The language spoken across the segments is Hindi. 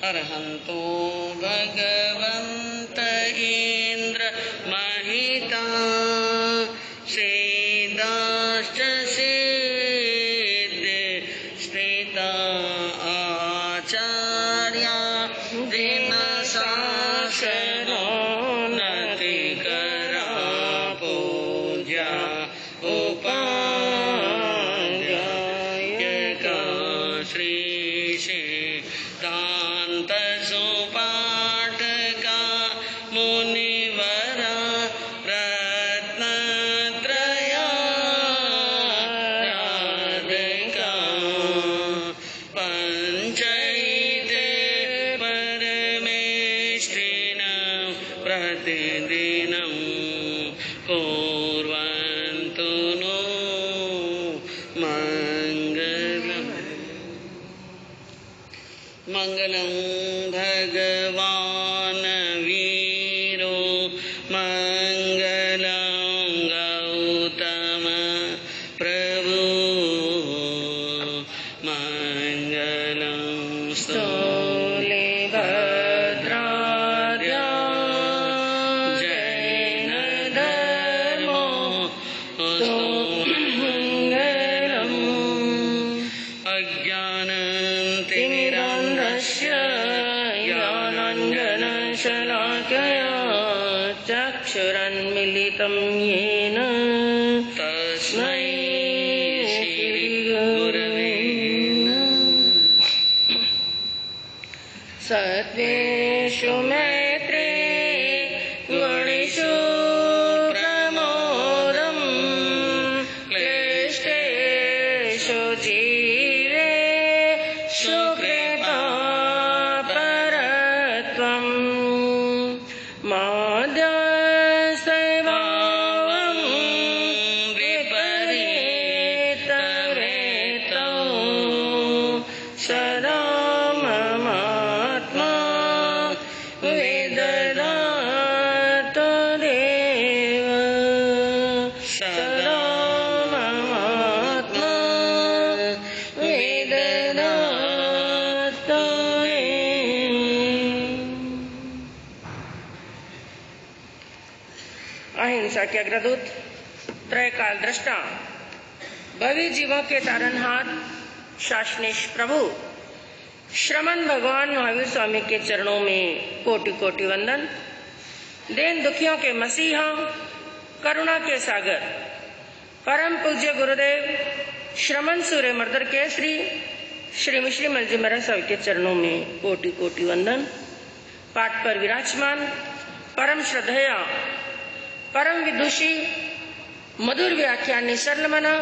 अर्हन्तो भगवन्त इन्द्र महिता सेदाश्च सिद्धि स्थिता आचार्या दिन शासनो नतिकरा पूज्या उपाध्यायका श्री सिद्धान्त सुपाठका मुनिवरा रत्नत्रयाधिका पंचैते परमेष्ठिनं प्रतिदिनं कुर्वन्तु नो मङ्गलम्। मङ्गलं भगवान् वीरो मङ्गलं गौतम प्रभु मङ्गलं स्थूले भद्राद्या जैन धर्मो मङ्गलम्। अज्ञानतिमिरान्धस्य ज्ञानाञ्जनशलाकया चक्षुरुन्मीलितं येन तस्मै श्रीगुरवे नमः। सत्त्वेषु मैत्रे गुणेषु प्रमोदं क्लिष्टेषु जीवे सुकृपापरत्वं माध्यस्थैवावं विपरीतरेतौ सदा ममात्मा विदधातु देव सदा ममात्मा विदधातु देव। अहिंसा के अग्रदूत, त्रयकाल दृष्टा, भवी जीवों के तारनहार, शासनेश प्रभु श्रमण भगवान महावीर स्वामी के चरणों में कोटि कोटि वंदन। दीन दुखियों के मसीहा, करुणा के सागर, परम पूज्य गुरुदेव श्रमण सूर्य मर्दर केसरी श्री मिश्री मलजी महाराज स्वामी के चरणों में कोटि कोटि वंदन। पाठ पर विराजमान परम श्रद्धेया, परम विदुषी, मधुर व्याख्यानी सरल मना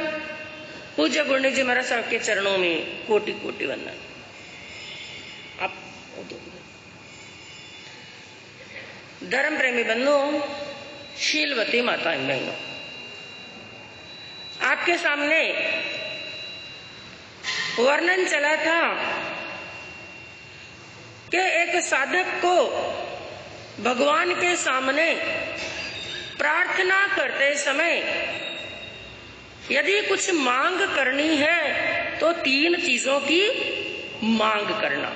पूज्य गुरुदेव जी महाराज साहब के चरणों में कोटि कोटि वंदन। आप धर्म प्रेमी बंधुओं, शीलवती माताएं बहनों, आपके सामने वर्णन चला था कि एक साधक को भगवान के सामने प्रार्थना करते समय यदि कुछ मांग करनी है तो 3 चीजों की मांग करना,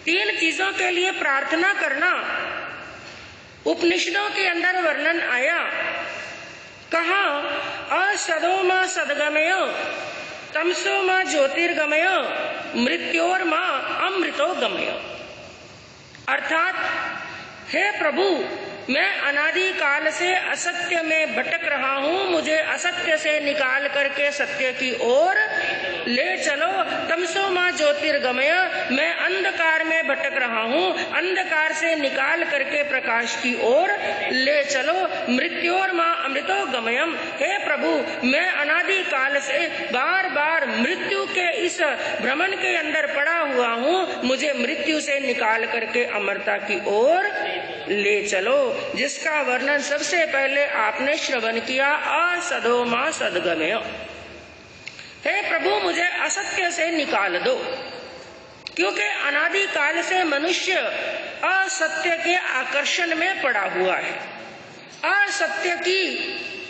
3 चीजों के लिए प्रार्थना करना उपनिषदों के अंदर वर्णन आया। कहा असदो मां सदगमय, तमसो मां ज्योतिर्गमय, मृत्योर मां अमृतो गमय। अर्थात हे प्रभु, मैं अनादि काल से असत्य में भटक रहा हूँ, मुझे असत्य से निकाल करके सत्य की ओर ले चलो। तमसो मां ज्योतिर्गमय, मैं अंधकार में भटक रहा हूँ, अंधकार से निकाल करके प्रकाश की ओर ले चलो। मृत्योर मां अमृतो गमयम, हे प्रभु, मैं अनादि काल से बार बार मृत्यु के इस भ्रमण के अंदर पड़ा हुआ हूँ, मुझे मृत्यु से निकाल करके अमरता की ओर ले चलो। जिसका वर्णन सबसे पहले आपने श्रवण किया, असदो मां सदगमय। हे प्रभु, मुझे असत्य से निकाल दो, क्योंकि अनादि काल से मनुष्य असत्य के आकर्षण में पड़ा हुआ है, असत्य की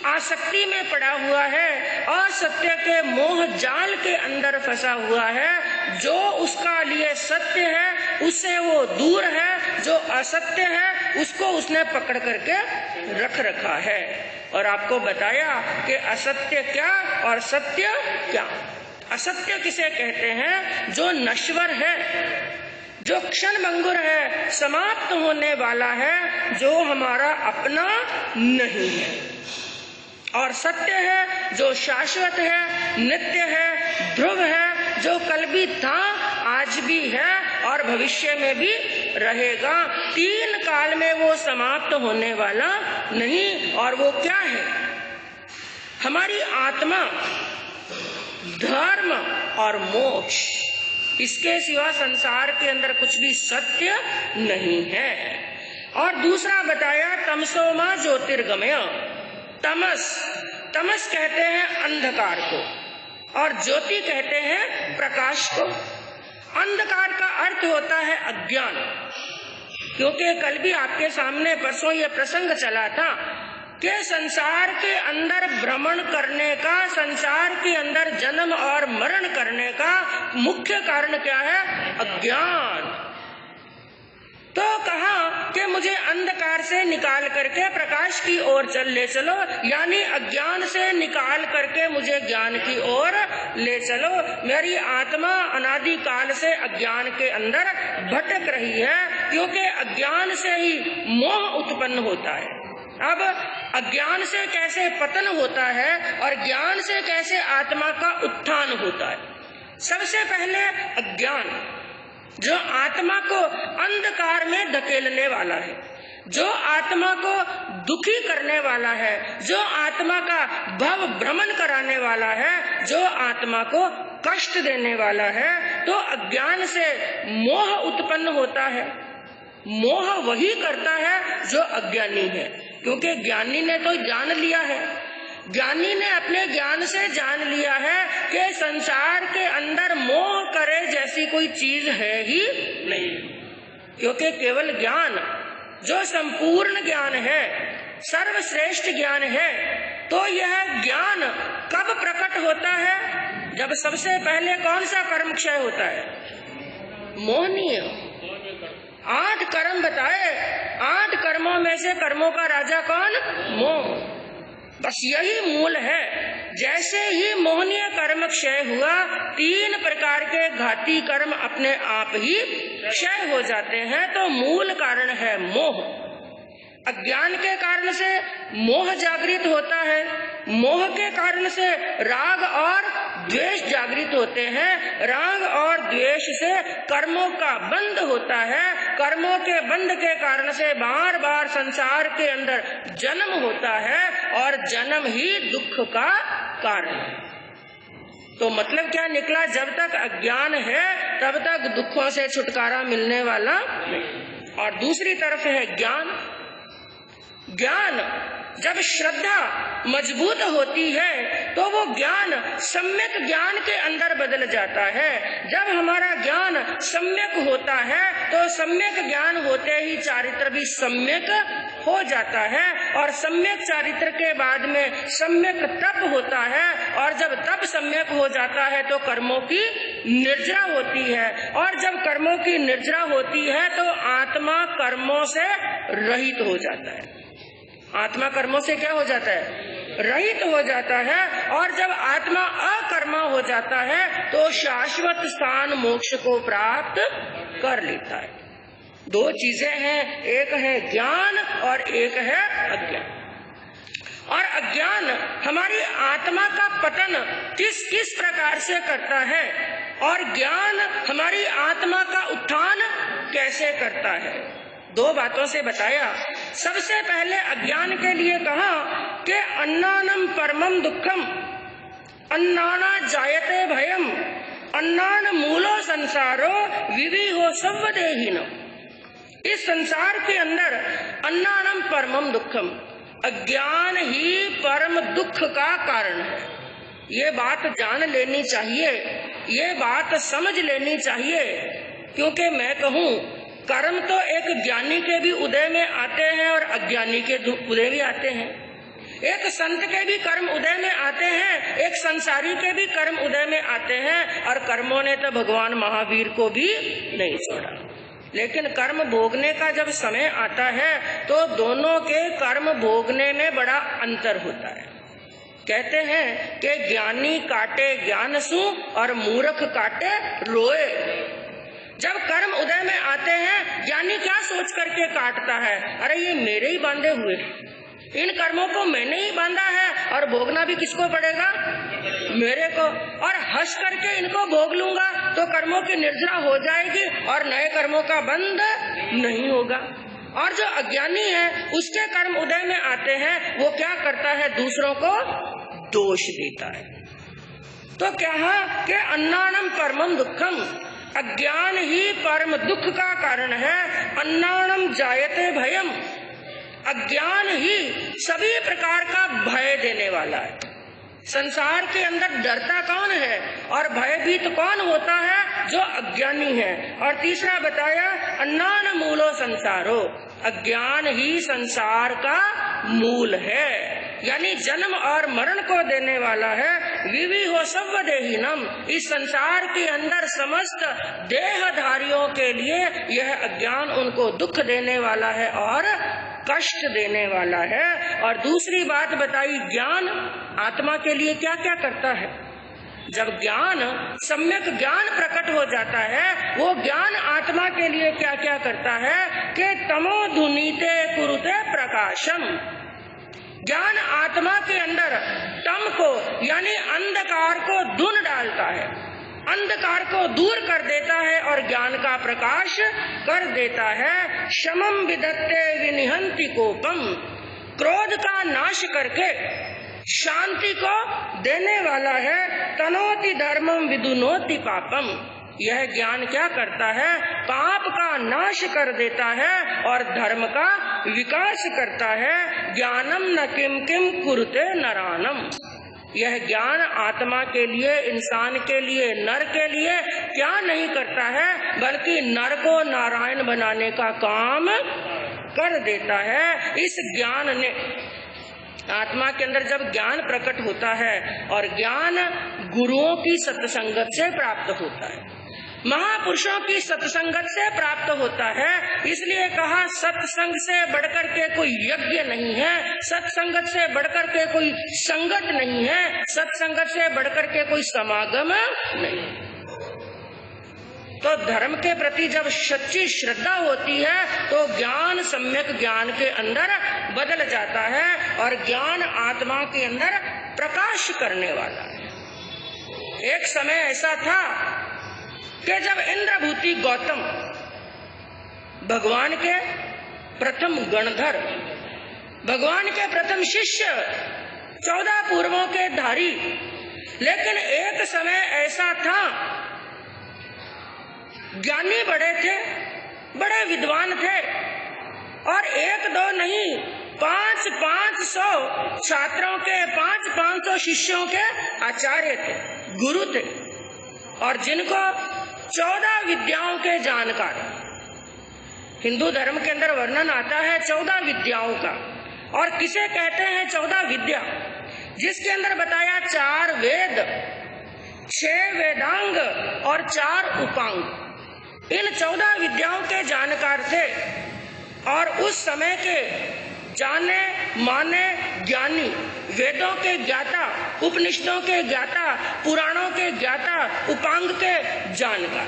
आसक्ति में पड़ा हुआ है, असत्य के मोह जाल के अंदर फंसा हुआ है। जो उसका लिए सत्य है उससे वो दूर है, जो असत्य है उसको उसने पकड़ करके रख रखा है। और आपको बताया कि असत्य क्या और सत्य क्या। असत्य किसे कहते हैं? जो नश्वर है, जो क्षणभंगुर है, समाप्त होने वाला है, जो हमारा अपना नहीं है। और सत्य है जो शाश्वत है, नित्य है, ध्रुव है, जो कल भी था, आज भी है और भविष्य में भी रहेगा। तीन काल में वो समाप्त होने वाला नहीं। और वो क्या है? हमारी आत्मा, धर्म और मोक्ष। इसके सिवा संसार के अंदर कुछ भी सत्य नहीं है। और दूसरा बताया तमसो मा ज्योतिर्गमय। तमस, तमस कहते हैं अंधकार को और ज्योति कहते हैं प्रकाश को। अंधकार का अर्थ होता है अज्ञान, क्योंकि कल भी आपके सामने परसों ये प्रसंग चला था कि संसार के अंदर भ्रमण करने का, संसार के अंदर जन्म और मरण करने का मुख्य कारण क्या है? अज्ञान। तो कहा कि मुझे अंधकार से निकाल करके प्रकाश की ओर ले चलो, यानी अज्ञान से निकाल करके मुझे ज्ञान की ओर ले चलो। मेरी आत्मा अनादि काल से अज्ञान के अंदर भटक रही है, क्योंकि अज्ञान से ही मोह उत्पन्न होता है। अब अज्ञान से कैसे पतन होता है और ज्ञान से कैसे आत्मा का उत्थान होता है? सबसे पहले अज्ञान, जो आत्मा को अंधकार में धकेलने वाला है, जो आत्मा को दुखी करने वाला है, जो आत्मा का भव भ्रमण कराने वाला है, जो आत्मा को कष्ट देने वाला है, तो अज्ञान से मोह उत्पन्न होता है। मोह वही करता है जो अज्ञानी है, क्योंकि ज्ञानी ने तो जान लिया है, ज्ञानी ने अपने ज्ञान से जान लिया है कि संसार के अंदर मोह करे जैसी कोई चीज है ही नहीं, क्योंकि केवल ज्ञान जो संपूर्ण ज्ञान है, सर्वश्रेष्ठ ज्ञान है, तो यह ज्ञान कब प्रकट होता है? जब सबसे पहले कौन सा कर्म क्षय होता है? मोहनीय। 8 कर्म बताए, 8 कर्मों में से कर्मों का राजा कौन? मोह। बस यही मूल है। जैसे ही मोहनीय कर्म क्षय हुआ, 3 प्रकार के घाती कर्म अपने आप ही क्षय हो जाते हैं। तो मूल कारण है मोह। अज्ञान के कारण से मोह जागृत होता है, मोह के कारण से राग और द्वेष जागृत होते हैं, राग और द्वेष से कर्मों का बंध होता है, कर्मों के बंध के कारण से बार बार संसार के अंदर जन्म होता है और जन्म ही दुख का कारण है। तो मतलब क्या निकला? जब तक अज्ञान है तब तक दुखों से छुटकारा मिलने वाला नहीं। और दूसरी तरफ है ज्ञान। ज्ञान, जब श्रद्धा मजबूत होती है तो वो ज्ञान सम्यक ज्ञान के अंदर बदल जाता है। जब हमारा ज्ञान सम्यक होता है तो सम्यक ज्ञान होते ही चारित्र भी सम्यक हो जाता है, और सम्यक चारित्र के बाद में सम्यक तप होता है, और जब तप सम्यक हो जाता है तो कर्मों की निर्जरा होती है, और जब कर्मों की निर्जरा होती है तो आत्मा कर्मों से रहित हो जाता है। आत्मा कर्मों से क्या हो जाता है? रहित हो जाता है। और जब आत्मा अकर्मा हो जाता है तो शाश्वत स्थान मोक्ष को प्राप्त कर लेता है। 2 चीजें हैं, एक है ज्ञान और एक है अज्ञान। और अज्ञान हमारी आत्मा का पतन किस किस प्रकार से करता है, और ज्ञान हमारी आत्मा का उत्थान कैसे करता है। 2 बातों से बताया। सबसे पहले अज्ञान के लिए कहा कि अन्नानम परमम दुखम अन्नाना जायते भयम अन्नान मूलो संसारो विविहो सव्वदेहिनम। इस संसार के अंदर अन्नानम परमम दुखम, अज्ञान ही परम दुख का कारण है। ये बात जान लेनी चाहिए, ये बात समझ लेनी चाहिए, क्योंकि मैं कहूँ कर्म तो एक ज्ञानी के भी उदय में आते हैं और अज्ञानी के उदय भी आते हैं। एक संत के भी कर्म उदय में आते हैं, एक संसारी के भी कर्म उदय में आते हैं, और कर्मों ने तो भगवान महावीर को भी नहीं छोड़ा। लेकिन कर्म भोगने का जब समय आता है तो दोनों के कर्म भोगने में बड़ा अंतर होता है। कहते हैं कि ज्ञानी काटे ज्ञान सु और मूर्ख काटे रोए। जब कर्म उदय में आते हैं, ज्ञानी क्या सोच करके काटता है, अरे ये मेरे ही बांधे हुए, इन कर्मों को मैंने ही बांधा है और भोगना भी किसको पड़ेगा, मेरे को, और हंस करके इनको भोग लूंगा तो कर्मों की निर्जरा हो जाएगी और नए कर्मों का बंध नहीं होगा। और जो अज्ञानी है उसके कर्म उदय में आते हैं, वो क्या करता है, दूसरों को दोष देता है। तो क्या कि अन्नानम परमम दुखम, अज्ञान ही परम दुख का कारण है। अन्नानम जायते भयम, अज्ञान ही सभी प्रकार का भय देने वाला है। संसार के अंदर डरता कौन है और भयभीत कौन होता है, जो अज्ञानी है। और तीसरा बताया अन्नान मूलो संसारो, अज्ञान ही संसार का मूल है, यानी जन्म और मरण को देने वाला है। विवि हो सब देहीनम, इस संसार के अंदर समस्त देहधारियों के लिए यह अज्ञान उनको दुख देने वाला है और कष्ट देने वाला है। और दूसरी बात बताई, ज्ञान आत्मा के लिए क्या क्या करता है। जब ज्ञान सम्यक ज्ञान प्रकट हो जाता है, वो ज्ञान आत्मा के लिए क्या क्या करता है कि तमो धुनीते कुरुते प्रकाशम, ज्ञान आत्मा के अंदर तम को यानी अंधकार को धुन डालता है, अंधकार को दूर कर देता है और ज्ञान का प्रकाश कर देता है। शमम विदत्ते विनिहंति कोपम, क्रोध का नाश करके शांति को देने वाला है। तनोति धर्मम विदुनोति पापम, यह ज्ञान क्या करता है, पाप का नाश कर देता है और धर्म का विकास करता है। ज्ञानम न किम किम कुरुते नरानम, यह ज्ञान आत्मा के लिए, इंसान के लिए, नर के लिए क्या नहीं करता है, बल्कि नर को नारायण बनाने का काम कर देता है। इस ज्ञान ने आत्मा के अंदर जब ज्ञान प्रकट होता है, और ज्ञान गुरुओं की सत्संगत से प्राप्त होता है, महापुरुषों की सत्संगत से प्राप्त होता है। इसलिए कहा सत्संग से बढ़कर के कोई यज्ञ नहीं है, सत्संगत से बढ़कर के कोई संगत नहीं है, सत्संगत से बढ़कर के कोई समागम नहीं। तो धर्म के प्रति जब सच्ची श्रद्धा होती है तो ज्ञान सम्यक ज्ञान के अंदर बदल जाता है और ज्ञान आत्मा के अंदर प्रकाश करने वाला है। एक समय ऐसा था कि जब इंद्रभूति गौतम भगवान के प्रथम गणधर, भगवान के प्रथम शिष्य, 14 पूर्वों के धारी, लेकिन एक समय ऐसा था ज्ञानी बड़े थे, बड़े विद्वान थे, और एक दो नहीं 500 छात्रों के 500 शिष्यों के आचार्य थे, गुरु थे, और जिनको 14 विद्याओं के जानकार। हिंदू धर्म के अंदर वर्णन आता है 14 विद्याओं का। और किसे कहते हैं 14 विद्या, जिसके अंदर बताया 4 वेद, 6 वेदांग और 4 उपांग। इन 14 विद्याओं के जानकार थे और उस समय के जाने माने ज्ञानी, वेदों के ज्ञाता, उपनिषदों के ज्ञाता, पुराणों के ज्ञाता, उपांग के जानकार,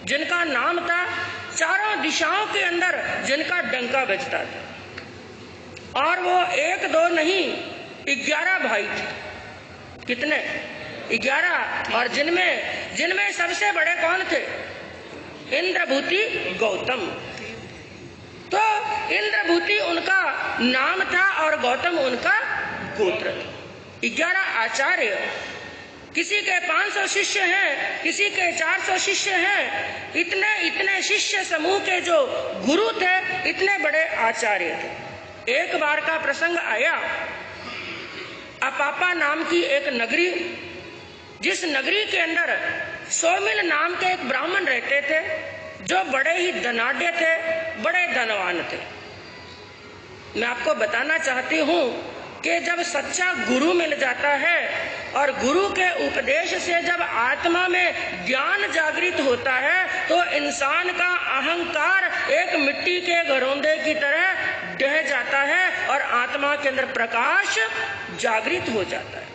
जिनका नाम था, चारों दिशाओं के अंदर जिनका डंका बजता था। और वो एक दो नहीं 11 भाई थे। कितने? 11। और जिनमें सबसे बड़े कौन थे? इंद्रभूति गौतम। तो इंद्रभूति उनका नाम था और गौतम उनका गोत्र था। 11 आचार्य, किसी के 500 शिष्य हैं, किसी के 400 शिष्य हैं। इतने शिष्य समूह के जो गुरु थे, इतने बड़े आचार्य थे। एक बार का प्रसंग आया, अपापा नाम की एक नगरी, जिस नगरी के अंदर सौमिल नाम के एक ब्राह्मण रहते थे, जो बड़े ही धनाढ्य थे, बड़े धनवान थे। मैं आपको बताना चाहती हूँ कि जब सच्चा गुरु मिल जाता है और गुरु के उपदेश से जब आत्मा में ज्ञान जागृत होता है तो इंसान का अहंकार एक मिट्टी के घरौंदे की तरह ढह जाता है और आत्मा के अंदर प्रकाश जागृत हो जाता है।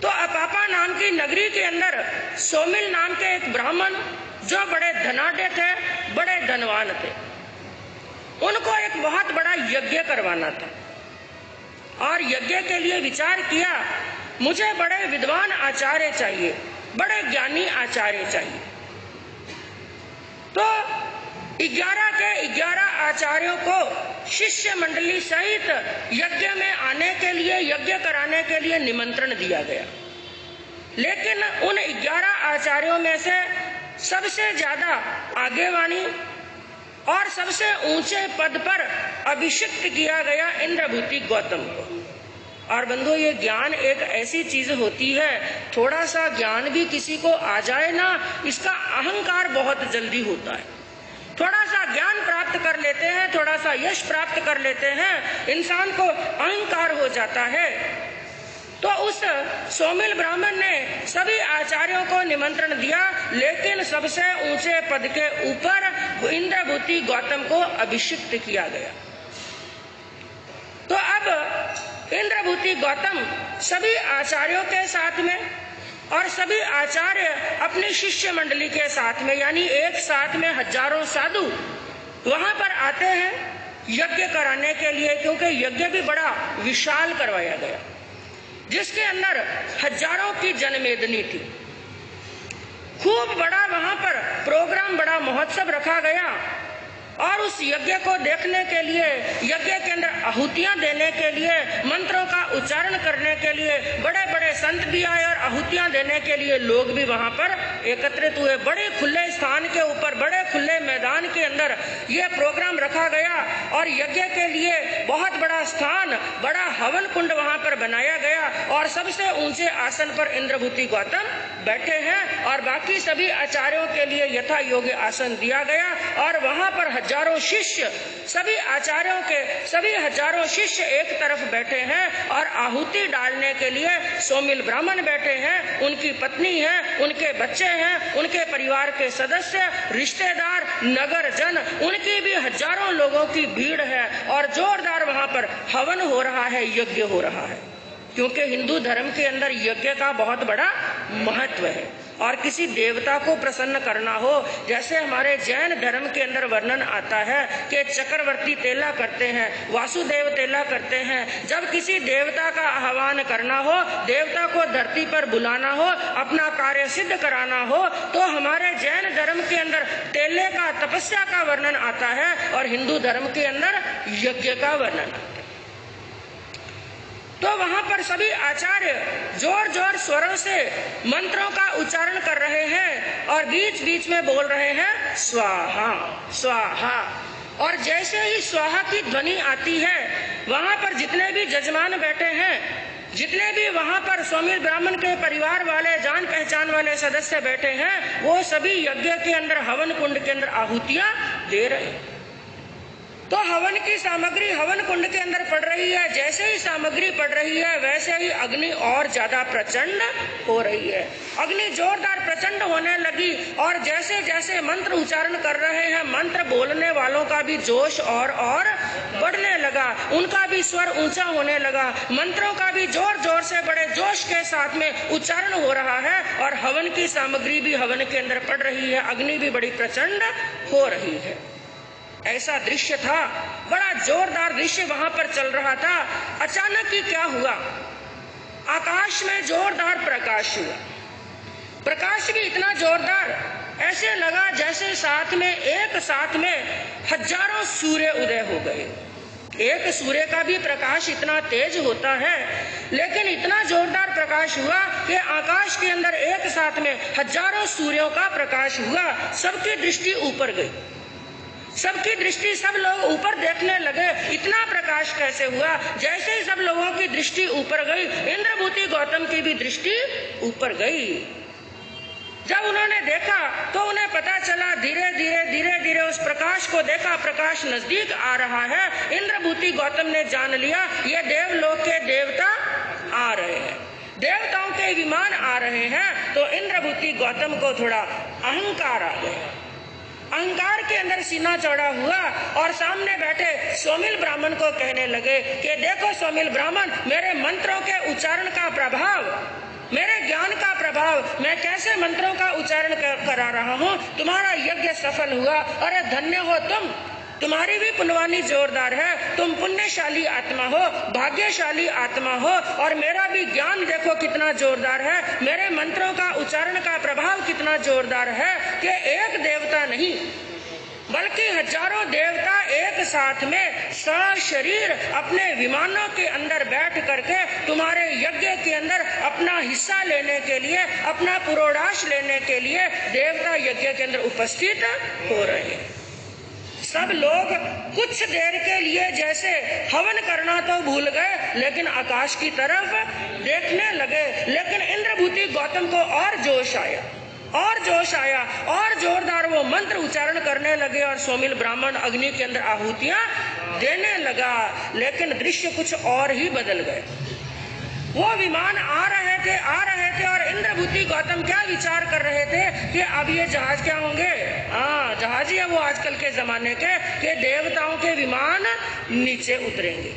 तो अपापा नाम की नगरी के अंदर सोमिल नाम के एक ब्राह्मण जो बड़े धनाढ्य थे, बड़े धनवान थे, उनको एक बहुत बड़ा यज्ञ करवाना था और यज्ञ के लिए विचार किया मुझे बड़े विद्वान आचार्य चाहिए, बड़े ज्ञानी आचार्य चाहिए। तो 11 के 11 आचार्यों को शिष्य मंडली सहित यज्ञ में आने के लिए, यज्ञ कराने के लिए निमंत्रण दिया गया। लेकिन उन 11 आचार्यों में से सबसे ज्यादा आगेवानी और सबसे ऊंचे पद पर अभिषिक्त किया गया इंद्रभूति गौतम को। और बंधु, ये ज्ञान एक ऐसी चीज होती है, थोड़ा सा ज्ञान भी किसी को आ जाए ना, इसका अहंकार बहुत जल्दी होता है। थोड़ा सा ज्ञान प्राप्त कर लेते हैं, थोड़ा सा यश प्राप्त कर लेते हैं, इंसान को अहंकार हो जाता है। तो उस सोमिल ब्राह्मण ने सभी आचार्यों को निमंत्रण दिया, लेकिन सबसे ऊंचे पद के ऊपर इंद्रभूति गौतम को अभिषिक्त किया गया। तो अब इंद्रभूति गौतम सभी आचार्यों के साथ में और सभी आचार्य अपनी शिष्य मंडली के साथ में, यानी एक साथ में हजारों साधु वहां पर आते हैं यज्ञ कराने के लिए, क्योंकि यज्ञ भी बड़ा विशाल करवाया गया जिसके अंदर हजारों की जनमेदनी थी। खूब बड़ा वहां पर प्रोग्राम, बड़ा महोत्सव रखा गया और उस यज्ञ को देखने के लिए, यज्ञ के अंदर आहुतियां देने के लिए, मंत्रों का उच्चारण करने के लिए बड़े बड़े संत भी आए और आहुतियां देने के लिए लोग भी वहां पर एकत्रित हुए। बड़े खुले स्थान के ऊपर, बड़े खुले मैदान के अंदर यह प्रोग्राम रखा गया और यज्ञ के लिए बहुत बड़ा स्थान, बड़ा हवन कुंड वहां पर बनाया गया और सबसे ऊंचे आसन पर इंद्रभूति गौतम बैठे हैं और बाकी सभी आचार्यों के लिए यथा योग्य आसन दिया गया। और वहां पर हजारों शिष्य, सभी आचार्यों के सभी हजारों शिष्य एक तरफ बैठे हैं और आहुति डालने के लिए सोमिल ब्राह्मण बैठे हैं, उनकी पत्नी है, उनके बच्चे हैं, उनके परिवार के सदस्य, रिश्तेदार, नगर जन, उनकी भी हजारों लोगों की भीड़ है और जोरदार वहां पर हवन हो रहा है, यज्ञ हो रहा है। क्योंकि हिंदू धर्म के अंदर यज्ञ का बहुत बड़ा महत्व है और किसी देवता को प्रसन्न करना हो, जैसे हमारे जैन धर्म के अंदर वर्णन आता है कि चक्रवर्ती तेला करते हैं, वासुदेव तेला करते हैं। जब किसी देवता का आह्वान करना हो, देवता को धरती पर बुलाना हो, अपना कार्य सिद्ध कराना हो, तो हमारे जैन धर्म के अंदर तेले का, तपस्या का वर्णन आता है और हिंदू धर्म के अंदर यज्ञ का वर्णन आता है। तो वहां पर सभी आचार्य जोर जोर स्वरों से मंत्रों का उच्चारण कर रहे हैं और बीच बीच में बोल रहे हैं स्वाहा स्वाहा। और जैसे ही स्वाहा की ध्वनि आती है, वहां पर जितने भी जजमान बैठे हैं, जितने भी वहां पर सोमिल ब्राह्मण के परिवार वाले, जान पहचान वाले सदस्य बैठे हैं, वो सभी यज्ञ के अंदर, हवन कुंड के अंदर आहुतियां दे रहे हैं। तो हवन की सामग्री हवन कुंड के अंदर पड़ रही है। जैसे ही सामग्री पड़ रही है, वैसे ही अग्नि और ज्यादा प्रचंड हो रही है। अग्नि जोरदार प्रचंड होने लगी और जैसे जैसे मंत्र उच्चारण कर रहे हैं, मंत्र बोलने वालों का भी जोश और बढ़ने लगा, उनका भी स्वर ऊंचा होने लगा, मंत्रों का भी जोर जोर से बड़े जोश के साथ में उच्चारण हो रहा है और हवन की सामग्री भी हवन के अंदर पड़ रही है, अग्नि भी बड़ी प्रचंड हो रही है। ऐसा दृश्य था, बड़ा जोरदार दृश्य वहां पर चल रहा था। अचानक ही क्या हुआ, आकाश में जोरदार प्रकाश हुआ। प्रकाश भी इतना जोरदार, ऐसे लगा जैसे एक साथ में हजारों सूर्य उदय हो गए। एक सूर्य का भी प्रकाश इतना तेज होता है, लेकिन इतना जोरदार प्रकाश हुआ कि आकाश के अंदर एक साथ में हजारों सूर्यों का प्रकाश हुआ। सबकी दृष्टि ऊपर गई, सबकी दृष्टि, सब लोग ऊपर देखने लगे, इतना प्रकाश कैसे हुआ। जैसे ही सब लोगों की दृष्टि ऊपर गई, इंद्रभूति गौतम की भी दृष्टि ऊपर गई। जब उन्होंने देखा तो उन्हें पता चला, धीरे धीरे उस प्रकाश को देखा, प्रकाश नजदीक आ रहा है। इंद्रभूति गौतम ने जान लिया ये देवलोक के देवता आ रहे हैं, देवताओं के विमान आ रहे हैं। तो इंद्रभूति गौतम को थोड़ा अहंकार आ गया, अहंकार के अंदर सीना चौड़ा हुआ और सामने बैठे सोमिल ब्राह्मण को कहने लगे कि देखो सोमिल ब्राह्मण, मेरे मंत्रों के उच्चारण का प्रभाव, मेरे ज्ञान का प्रभाव, मैं कैसे मंत्रों का उच्चारण करा रहा हूँ, तुम्हारा यज्ञ सफल हुआ। अरे धन्य हो तुम, तुम्हारी भी पुण्यवानी जोरदार है, तुम पुण्यशाली आत्मा हो, भाग्यशाली आत्मा हो। और मेरा भी ज्ञान देखो कितना जोरदार है, मेरे मंत्रों का उच्चारण का प्रभाव कितना जोरदार है कि एक देवता नहीं बल्कि हजारों देवता एक साथ में सशरीर अपने विमानों के अंदर बैठ करके तुम्हारे यज्ञ के अंदर अपना हिस्सा लेने के लिए, अपना पुरोडाश लेने के लिए देवता यज्ञ के अंदर उपस्थित हो रहे हैं। सब लोग कुछ देर के लिए जैसे हवन करना तो भूल गए, लेकिन आकाश की तरफ देखने लगे। लेकिन इंद्रभूति गौतम को और जोश आया, और जोश आया, और जोरदार वो मंत्र उच्चारण करने लगे और सोमिल ब्राह्मण अग्नि के अंदर आहुतियां देने लगा। लेकिन दृश्य कुछ और ही बदल गए। वो विमान आ रहे थे और इंद्रभूति गौतम क्या विचार कर रहे थे कि अब ये जहाज क्या होंगे, हाँ जहाज ही है वो आजकल के जमाने के देवताओं के विमान नीचे उतरेंगे।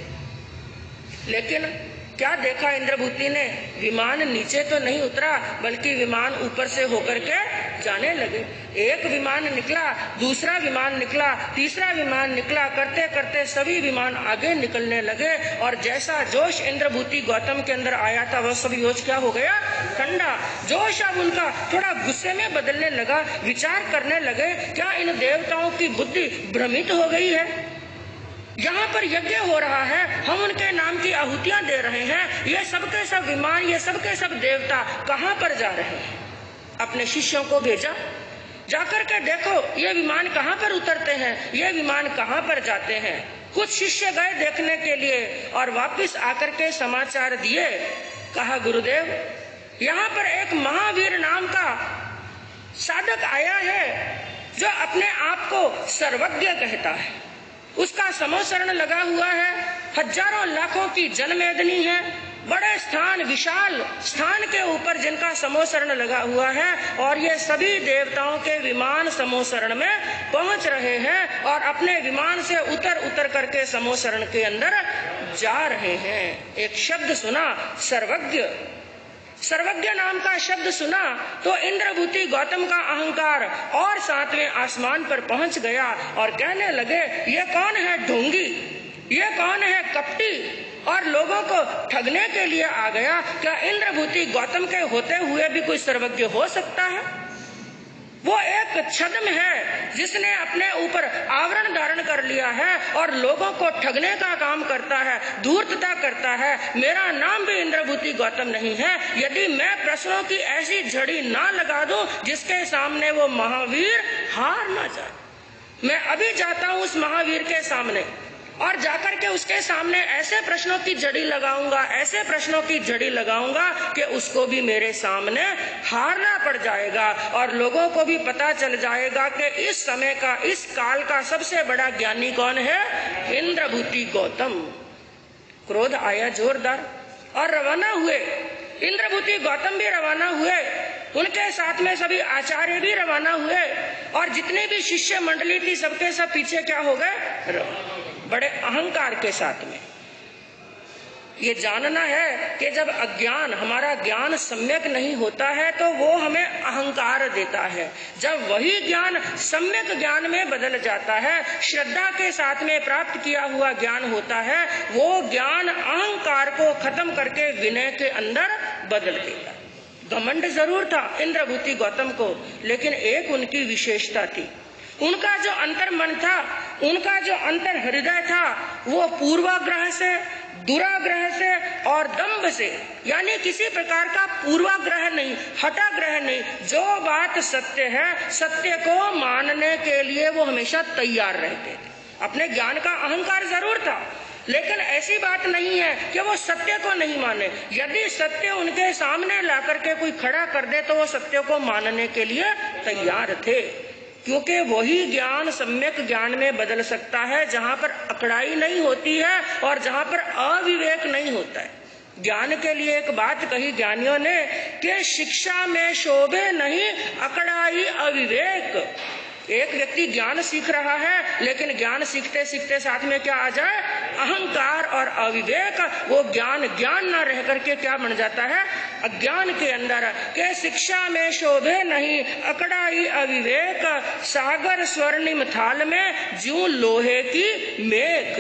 लेकिन क्या देखा इंद्रभूति ने, विमान नीचे तो नहीं उतरा बल्कि विमान ऊपर से होकर के जाने लगे। एक विमान निकला, दूसरा विमान निकला, तीसरा विमान निकला, करते करते सभी विमान आगे निकलने लगे। और जैसा जोश इंद्रभूति गौतम के अंदर आया था वह सब जोश क्या हो गया, ठंडा। जोश अब उनका थोड़ा गुस्से में बदलने लगा, विचार करने लगे क्या इन देवताओं की बुद्धि भ्रमित हो गई है, यहाँ पर यज्ञ हो रहा है, हम उनके नाम की आहुतियां दे रहे हैं, ये सबके सब विमान, ये सबके सब देवता कहाँ पर जा रहे हैं। अपने शिष्यों को भेजा, जाकर के देखो ये विमान कहाँ पर उतरते हैं, ये विमान कहाँ पर जाते हैं। कुछ शिष्य गए देखने के लिए और वापस आकर के समाचार दिए। कहा गुरुदेव यहाँ पर एक महावीर नाम का साधक आया है जो अपने आप को सर्वज्ञ कहता है, उसका समोशरण लगा हुआ है, हजारों लाखों की जनमेदनी है, बड़े स्थान, विशाल स्थान के ऊपर जिनका समोशरण लगा हुआ है। और ये सभी देवताओं के विमान समोशरण में पहुंच रहे हैं और अपने विमान से उतर करके समोशरण के अंदर जा रहे हैं। एक शब्द सुना, सर्वज्ञ, सर्वज्ञ नाम का शब्द सुना तो इंद्रभूति गौतम का अहंकार और 7वें आसमान पर पहुंच गया और कहने लगे ये कौन है ढोंगी, ये कौन है कपटी और लोगों को ठगने के लिए आ गया। क्या इंद्रभूति गौतम के होते हुए भी कोई सर्वज्ञ हो सकता है? वो एक छद्म है जिसने अपने ऊपर आवरण धारण कर लिया है और लोगों को ठगने का काम करता है, धूर्तता करता है। मेरा नाम भी इंद्रभूति गौतम नहीं है। यदि मैं प्रश्नों की ऐसी झड़ी ना लगा दूं जिसके सामने वो महावीर हार ना जाए, मैं अभी जाता हूं उस महावीर के सामने और जाकर के उसके सामने ऐसे प्रश्नों की झड़ी लगाऊंगा, ऐसे प्रश्नों की झड़ी लगाऊंगा कि उसको भी मेरे सामने हारना पड़ जाएगा और लोगों को भी पता चल जाएगा कि इस समय का, इस काल का सबसे बड़ा ज्ञानी कौन है, इंद्रभूति गौतम। क्रोध आया जोरदार और रवाना हुए। इंद्रभूति गौतम भी रवाना हुए, उनके साथ में सभी आचार्य भी रवाना हुए और जितनी भी शिष्य मंडली थी सबके सब पीछे क्या हो गए, बड़े अहंकार के साथ में। ये जानना है कि जब अज्ञान, हमारा ज्ञान सम्यक नहीं होता है तो वो हमें अहंकार देता है। जब वही ज्ञान सम्यक ज्ञान में बदल जाता है, श्रद्धा के साथ में प्राप्त किया हुआ ज्ञान होता है, वो ज्ञान अहंकार को खत्म करके विनय के अंदर बदल देता। घमंड जरूर था इंद्रभूति गौतम को, लेकिन एक उनकी विशेषता थी, उनका जो अंतर मन था, उनका जो अंतर हृदय था, वो पूर्वाग्रह से, दुराग्रह से और दंभ से, यानी किसी प्रकार का पूर्वाग्रह नहीं, हठाग्रह नहीं, जो बात सत्य है सत्य को मानने के लिए वो हमेशा तैयार रहते थे। अपने ज्ञान का अहंकार जरूर था लेकिन ऐसी बात नहीं है कि वो सत्य को नहीं माने। यदि सत्य उनके सामने ला करके कोई खड़ा कर दे तो वो सत्य को मानने के लिए तैयार थे, क्योंकि वही ज्ञान सम्यक ज्ञान में बदल सकता है जहां पर अकड़ाई नहीं होती है और जहां पर अविवेक नहीं होता है। ज्ञान के लिए एक बात कही ज्ञानियों ने कि शिक्षा में शोभे नहीं अकड़ाई अविवेक। एक व्यक्ति ज्ञान सीख रहा है, लेकिन ज्ञान सीखते सीखते साथ में क्या आ जाए, अहंकार और अविवेक। वो ज्ञान ज्ञान न रह करके क्या बन जाता है, अज्ञान के अंदर। के शिक्षा में शोभे नहीं अकड़ाई अविवेक, सागर स्वर्णिम थाल में ज्यों लोहे की मेख।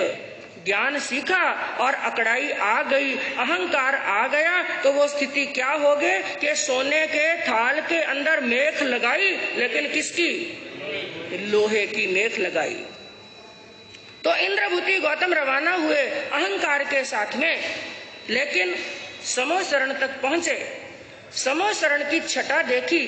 ज्ञान सीखा और अकड़ाई आ गई, अहंकार आ गया, तो वो स्थिति क्या होगी कि सोने के थाल के अंदर मेख लगाई, लेकिन किसकी, लोहे की मेख लगाई। तो इंद्रभूति गौतम रवाना हुए अहंकार के साथ में, लेकिन समोसरण तक पहुंचे। समोसरण की छटा देखी,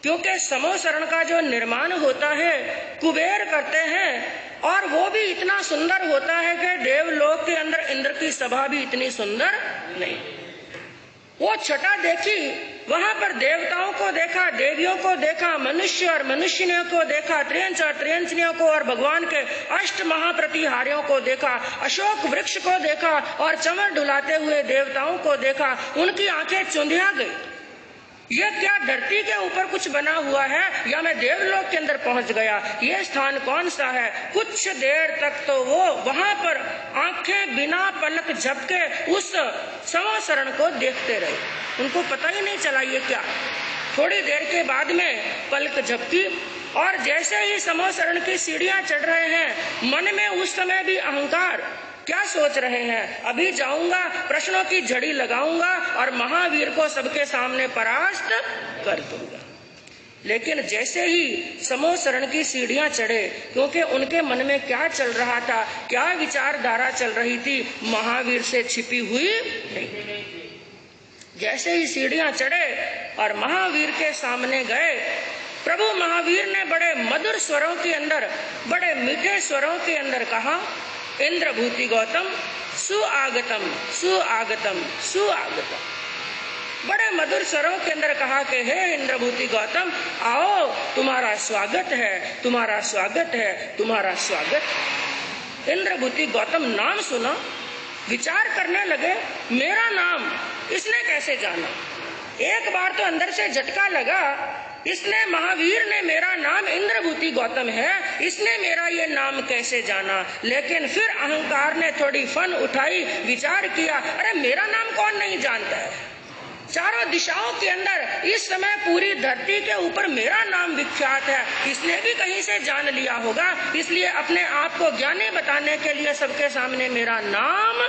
क्योंकि समोसरण का जो निर्माण होता है कुबेर करते हैं, और वो भी इतना सुंदर होता है कि देवलोक के अंदर इंद्र की सभा भी इतनी सुंदर नहीं। वो छटा देखी, वहां पर देवताओं को देखा, देवियों को देखा, मनुष्य और मनुष्यनियों को देखा, त्रियंच और त्रियंचनियों को और भगवान के अष्ट महाप्रतिहारियों को देखा, अशोक वृक्ष को देखा और चमर डुलाते हुए देवताओं को देखा। उनकी आंखें चुंधिया गई। ये क्या धरती के ऊपर कुछ बना हुआ है या मैं देवलोक के अंदर पहुंच गया, ये स्थान कौन सा है। कुछ देर तक तो वो वहां पर आंखें बिना पलक झपके उस समोसरण को देखते रहे, उनको पता ही नहीं चला ये क्या। थोड़ी देर के बाद में पलक झपकी और जैसे ही समोसरण की सीढ़ियां चढ़ रहे हैं, मन में उस समय भी अहंकार क्या सोच रहे हैं, अभी जाऊंगा, प्रश्नों की झड़ी लगाऊंगा और महावीर को सबके सामने परास्त कर दूंगा। लेकिन जैसे ही समोसरण की सीढ़ियां चढ़े, क्योंकि उनके मन में क्या चल रहा था, क्या विचारधारा चल रही थी, महावीर से छिपी हुई नहीं। जैसे ही सीढ़ियां चढ़े और महावीर के सामने गए, प्रभु महावीर ने बड़े मधुर स्वरों के अंदर, बड़े मीठे स्वरों के अंदर कहा, इंद्रभूति गौतम सुआगतम सुआगतम सुआगतम। बड़े मधुर स्वरों के अंदर कहा कि हे इंद्रभूति गौतम, आओ, तुम्हारा स्वागत है, तुम्हारा स्वागत है, तुम्हारा स्वागत। इंद्रभूति गौतम नाम सुना, विचार करने लगे, मेरा नाम इसने कैसे जाना। एक बार तो अंदर से झटका लगा, इसने, महावीर ने मेरा नाम इंद्रभूति गौतम है, इसने मेरा ये नाम कैसे जाना। लेकिन फिर अहंकार ने थोड़ी फन उठाई, विचार किया, अरे मेरा नाम कौन नहीं जानता है। चारों दिशाओं के अंदर इस समय पूरी धरती के ऊपर मेरा नाम विख्यात है, इसने भी कहीं से जान लिया होगा, इसलिए अपने आप को ज्ञानी बताने के लिए सबके सामने मेरा नाम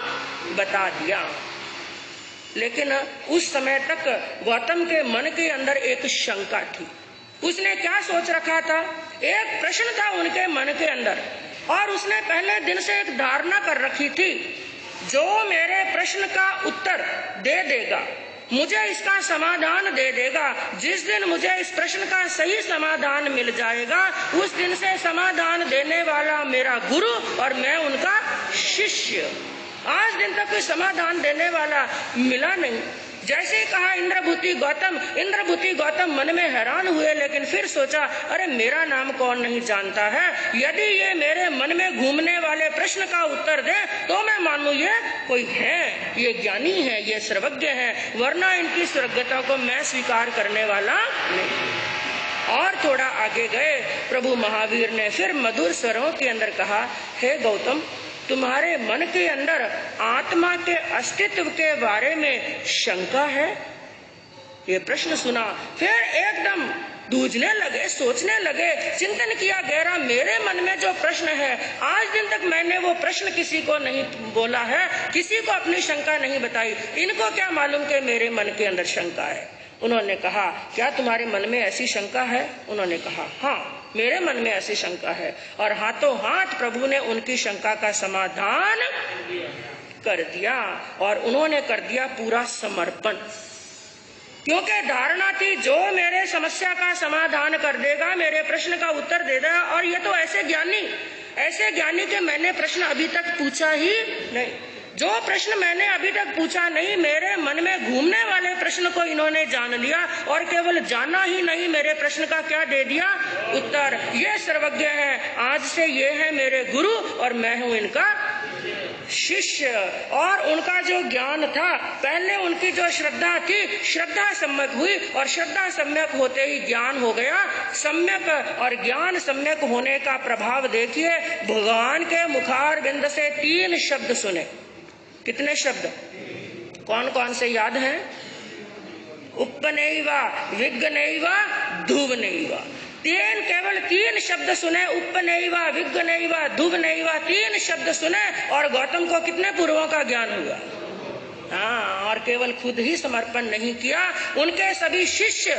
बता दिया। लेकिन उस समय तक गौतम के मन के अंदर एक शंका थी। उसने क्या सोच रखा था, एक प्रश्न था उनके मन के अंदर, और उसने पहले दिन से एक धारणा कर रखी थी, जो मेरे प्रश्न का उत्तर दे देगा, मुझे इसका समाधान दे देगा, जिस दिन मुझे इस प्रश्न का सही समाधान मिल जाएगा, उस दिन से समाधान देने वाला मेरा गुरु और मैं उनका शिष्य। आज दिन तक कोई समाधान देने वाला मिला नहीं। जैसे ही कहा इंद्रभूति गौतम, इंद्रभूति गौतम मन में हैरान हुए, लेकिन फिर सोचा, अरे मेरा नाम कौन नहीं जानता है। यदि ये मेरे मन में घूमने वाले प्रश्न का उत्तर दे तो मैं मानूं ये कोई है, ये ज्ञानी है, ये सर्वज्ञ है, वरना इनकी सर्वज्ञता को मैं स्वीकार करने वाला नहीं। और थोड़ा आगे गए, प्रभु महावीर ने फिर मधुर स्वरों के अंदर कहा, हे गौतम, तुम्हारे मन के अंदर आत्मा के अस्तित्व के बारे में शंका है। ये प्रश्न सुना, फिर एकदम दूझने लगे, सोचने लगे, चिंतन किया गहरा, मेरे मन में जो प्रश्न है, आज दिन तक मैंने वो प्रश्न किसी को नहीं बोला है, किसी को अपनी शंका नहीं बताई, इनको क्या मालूम कि मेरे मन के अंदर शंका है। उन्होंने कहा, क्या तुम्हारे मन में ऐसी शंका है? उन्होंने कहा, हाँ, मेरे मन में ऐसी शंका है। और हाथों हाथ प्रभु ने उनकी शंका का समाधान कर दिया, और उन्होंने कर दिया पूरा समर्पण। क्योंकि धारणा थी, जो मेरे समस्या का समाधान कर देगा, मेरे प्रश्न का उत्तर दे देगा, और ये तो ऐसे ज्ञानी ऐसे ज्ञानी के मैंने प्रश्न अभी तक पूछा ही नहीं। जो प्रश्न मैंने अभी तक पूछा नहीं, मेरे मन में घूमने वाले प्रश्न को इन्होंने जान लिया, और केवल जाना ही नहीं, मेरे प्रश्न का क्या दे दिया उत्तर। ये सर्वज्ञ है, आज से ये है मेरे गुरु और मैं हूं इनका शिष्य। और उनका जो ज्ञान था, पहले उनकी जो श्रद्धा थी, श्रद्धा सम्यक हुई, और श्रद्धा सम्यक होते ही ज्ञान हो गया सम्यक। और ज्ञान सम्यक होने का प्रभाव देखिए, भगवान के मुखार बिंद से 3 शब्द सुने। कितने शब्द, कौन कौन से याद हैं? उपनैवा, विघ्नैवा, धुवनैवा। केवल 3 शब्द सुने, उपनैवा, विघ्नैवा, धुवनैवा, 3 शब्द सुने, और गौतम को कितने पूर्वों का ज्ञान हुआ। हाँ, और केवल खुद ही समर्पण नहीं किया, उनके सभी शिष्य,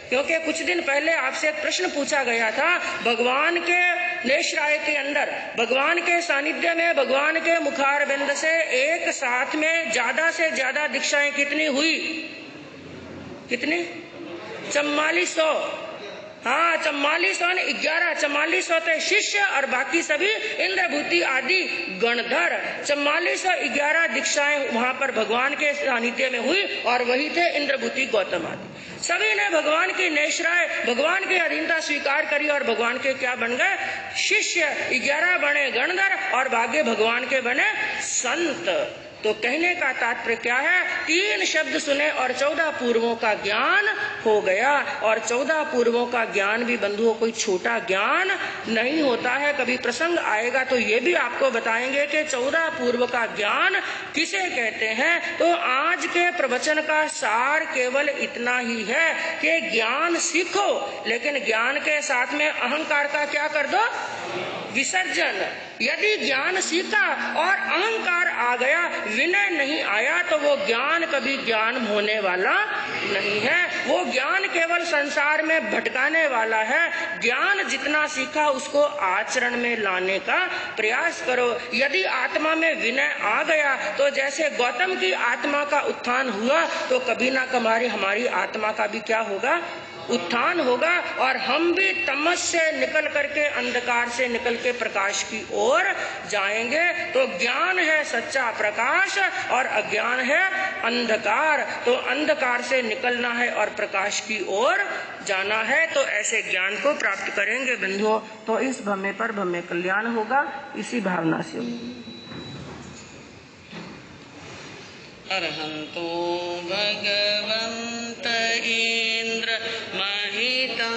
क्योंकि कुछ दिन पहले आपसे एक प्रश्न पूछा गया था, भगवान के नेश्राय के अंदर, भगवान के सानिध्य में, भगवान के मुखार बिंद से एक साथ में ज्यादा से ज्यादा दीक्षाएं कितनी हुई? कितनी? 4400। हाँ, 4411 थे शिष्य, और बाकी सभी इंद्रभूति आदि गणधर। 4411 दीक्षाएं वहां पर भगवान के सानिध्य में हुई, और वही थे इंद्रभूति गौतम आदि। सभी ने भगवान की नेश्राय, भगवान की अधीनता स्वीकार करी, और भगवान के क्या बन गए? शिष्य। 11 बने गणधर, और बाकी भगवान के बने संत। तो कहने का तात्पर्य क्या है? 3 शब्द सुने और 14 पूर्वों का ज्ञान हो गया। और 14 पूर्वों का ज्ञान भी बंधुओं कोई छोटा ज्ञान नहीं होता है। कभी प्रसंग आएगा तो ये भी आपको बताएंगे कि 14 पूर्व का ज्ञान किसे कहते हैं। तो आज के प्रवचन का सार केवल इतना ही है कि ज्ञान सीखो, लेकिन ज्ञान के साथ में अहंकार का क्या कर दो? विसर्जन। यदि ज्ञान सीखा और अहंकार आ गया, विनय नहीं आया, तो वो ज्ञान कभी ज्ञान होने वाला नहीं है। वो ज्ञान केवल संसार में भटकाने वाला है। ज्ञान जितना सीखा उसको आचरण में लाने का प्रयास करो। यदि आत्मा में विनय आ गया, तो जैसे गौतम की आत्मा का उत्थान हुआ, तो कभी ना कभी हमारी आत्मा का भी क्या होगा? उत्थान होगा, और हम भी तमस से निकल करके, अंधकार से निकल के प्रकाश की ओर जाएंगे। तो ज्ञान है सच्चा प्रकाश, और अज्ञान है अंधकार। तो अंधकार से निकलना है और प्रकाश की ओर जाना है। तो ऐसे ज्ञान को प्राप्त करेंगे बंधुओं, तो इस भ्रमे पर भ्रमे कल्याण होगा। इसी भावना से अरहंतो भगवंत इंद्र महिता